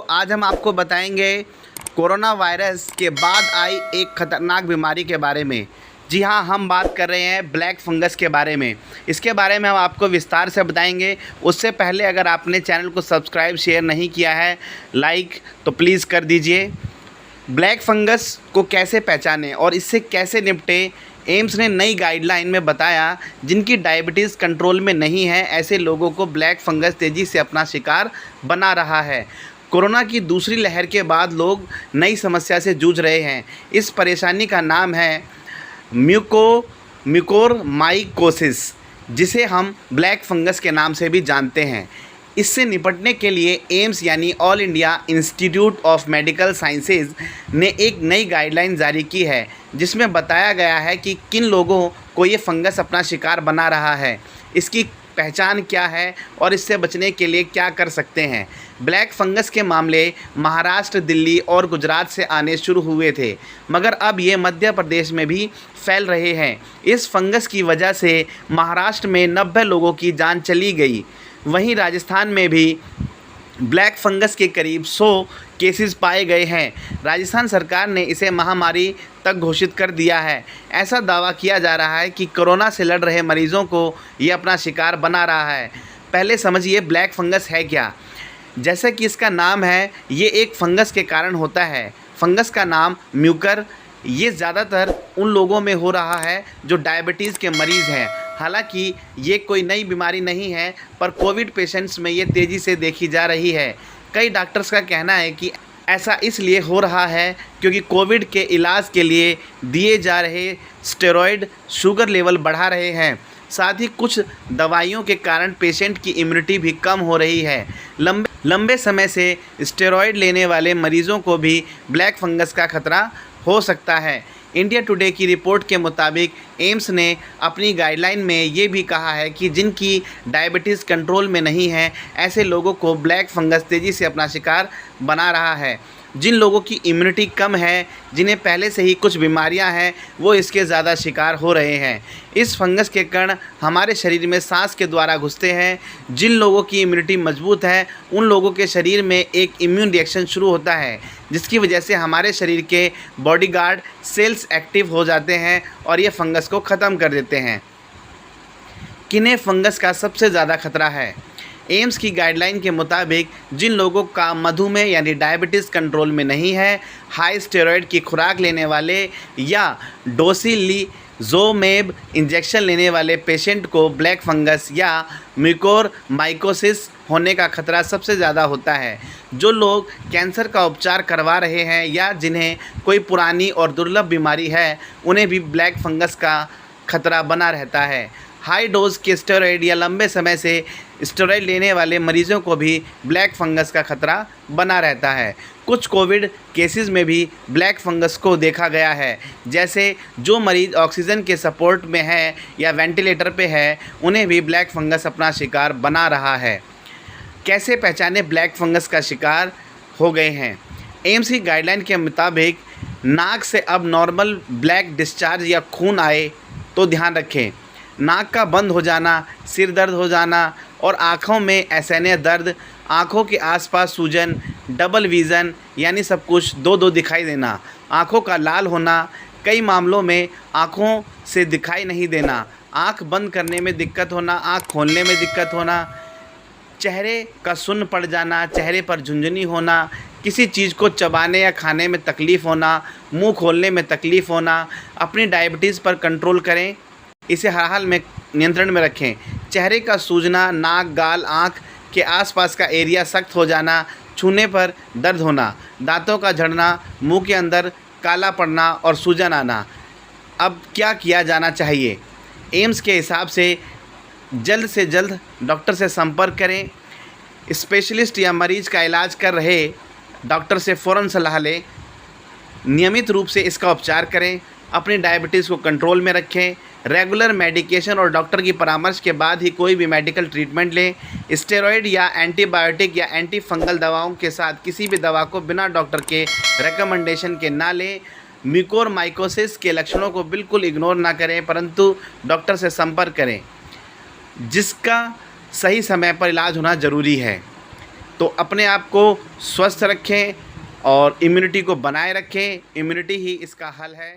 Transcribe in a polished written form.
आज हम आपको बताएंगे कोरोना वायरस के बाद आई एक ख़तरनाक बीमारी के बारे में। जी हाँ, हम बात कर रहे हैं ब्लैक फंगस के बारे में। इसके बारे में हम आपको विस्तार से बताएंगे। उससे पहले अगर आपने चैनल को सब्सक्राइब शेयर नहीं किया है, लाइक तो प्लीज़ कर दीजिए। ब्लैक फंगस को कैसे पहचानें और इससे कैसे निपटें, एम्स ने नई गाइडलाइन में बताया। जिनकी डायबिटीज़ कंट्रोल में नहीं है, ऐसे लोगों को ब्लैक फंगस तेज़ी से अपना शिकार बना रहा है। कोरोना की दूसरी लहर के बाद लोग नई समस्या से जूझ रहे हैं। इस परेशानी का नाम है म्यूकोरमाइकोसिस, जिसे हम ब्लैक फंगस के नाम से भी जानते हैं। इससे निपटने के लिए एम्स यानी all India institute of medical sciences ने एक नई गाइडलाइन जारी की है, जिसमें बताया गया है कि किन लोगों को ये फंगस अपना शिकार बना रहा है, इसकी पहचान क्या है और इससे बचने के लिए क्या कर सकते हैं। ब्लैक फंगस के मामले महाराष्ट्र, दिल्ली और गुजरात से आने शुरू हुए थे, मगर अब ये मध्य प्रदेश में भी फैल रहे हैं। इस फंगस की वजह से महाराष्ट्र में 90 लोगों की जान चली गई। वहीं राजस्थान में भी ब्लैक फंगस के करीब 100 केसेस पाए गए हैं। राजस्थान सरकार ने इसे महामारी तक घोषित कर दिया है। ऐसा दावा किया जा रहा है कि कोरोना से लड़ रहे मरीजों को ये अपना शिकार बना रहा है। पहले समझिए ब्लैक फंगस है क्या। जैसे कि इसका नाम है, ये एक फंगस के कारण होता है। फंगस का नाम म्यूकर। ये ज़्यादातर उन लोगों में हो रहा है जो डायबिटीज़ के मरीज़ हैं। हालांकि ये कोई नई बीमारी नहीं है, पर कोविड पेशेंट्स में ये तेज़ी से देखी जा रही है। कई डॉक्टर्स का कहना है कि ऐसा इसलिए हो रहा है क्योंकि कोविड के इलाज के लिए दिए जा रहे स्टेरॉयड शुगर लेवल बढ़ा रहे हैं। साथ ही कुछ दवाइयों के कारण पेशेंट की इम्यूनिटी भी कम हो रही है। लंबे समय से स्टेरॉयड लेने वाले मरीजों को भी ब्लैक फंगस का खतरा हो सकता है। इंडिया टुडे की रिपोर्ट के मुताबिक एम्स ने अपनी गाइडलाइन में ये भी कहा है कि जिनकी डायबिटीज़ कंट्रोल में नहीं है, ऐसे लोगों को ब्लैक फंगस तेज़ी से अपना शिकार बना रहा है। जिन लोगों की इम्यूनिटी कम है, जिन्हें पहले से ही कुछ बीमारियां हैं, वो इसके ज़्यादा शिकार हो रहे हैं। इस फंगस के कण हमारे शरीर में सांस के द्वारा घुसते हैं। जिन लोगों की इम्यूनिटी मजबूत है, उन लोगों के शरीर में एक इम्यून रिएक्शन शुरू होता है, जिसकी वजह से हमारे शरीर के बॉडीगार्ड सेल्स एक्टिव हो जाते हैं और ये फंगस को ख़त्म कर देते हैं। किन्हें फंगस का सबसे ज़्यादा खतरा है? एम्स की गाइडलाइन के मुताबिक जिन लोगों का मधुमेह यानी डायबिटीज़ कंट्रोल में नहीं है, हाई स्टेरॉयड की खुराक लेने वाले या डोसिलिजोमेब इंजेक्शन लेने वाले पेशेंट को ब्लैक फंगस या म्यूकोरमाइकोसिस होने का खतरा सबसे ज़्यादा होता है। जो लोग कैंसर का उपचार करवा रहे हैं या जिन्हें कोई पुरानी और दुर्लभ बीमारी है, उन्हें भी ब्लैक फंगस का खतरा बना रहता है। हाई डोज के स्टेरॉयड या लंबे समय से स्टेरॉयड लेने वाले मरीजों को भी ब्लैक फंगस का खतरा बना रहता है। कुछ कोविड केसेस में भी ब्लैक फंगस को देखा गया है। जैसे जो मरीज़ ऑक्सीजन के सपोर्ट में है या वेंटिलेटर पे है, उन्हें भी ब्लैक फंगस अपना शिकार बना रहा है। कैसे पहचाने ब्लैक फंगस का शिकार हो गए हैं? एम्स की गाइडलाइन के मुताबिक नाक से अब नॉर्मल ब्लैक डिस्चार्ज या खून आए तो ध्यान रखें। नाक का बंद हो जाना, सिर दर्द हो जाना और आँखों में असहनीय दर्द, आँखों के आसपास सूजन, डबल विज़न यानी सब कुछ दो दो दिखाई देना, आँखों का लाल होना, कई मामलों में आँखों से दिखाई नहीं देना, आँख बंद करने में दिक्कत होना, आँख खोलने में दिक्कत होना, चेहरे का सुन्न पड़ जाना, चेहरे पर झुंझुनी होना, किसी चीज़ को चबाने या खाने में तकलीफ़ होना, मुंह खोलने में तकलीफ़ होना। अपनी डायबिटीज़ पर कंट्रोल करें, इसे हर हाल में नियंत्रण में रखें। चेहरे का सूजना, नाक, गाल, आँख के आसपास का एरिया सख्त हो जाना, छूने पर दर्द होना, दांतों का झड़ना, मुंह के अंदर काला पड़ना और सूजन आना। अब क्या किया जाना चाहिए? एम्स के हिसाब से जल्द डॉक्टर से संपर्क करें। स्पेशलिस्ट या मरीज़ का इलाज कर रहे डॉक्टर से फ़ौरन सलाह लें। नियमित रूप से इसका उपचार करें। अपनी डायबिटीज़ को कंट्रोल में रखें। रेगुलर मेडिकेशन और डॉक्टर की परामर्श के बाद ही कोई भी मेडिकल ट्रीटमेंट लें। स्टेरॉयड या एंटीबायोटिक या एंटी फंगल दवाओं के साथ किसी भी दवा को बिना डॉक्टर के रिकमेंडेशन के ना लें। म्यूकोरमाइकोसिस के लक्षणों को बिल्कुल इग्नोर ना करें, परंतु डॉक्टर से संपर्क करें, जिसका सही समय पर इलाज होना ज़रूरी है। तो अपने आप को स्वस्थ रखें और इम्यूनिटी को बनाए रखें। इम्यूनिटी ही इसका हल है।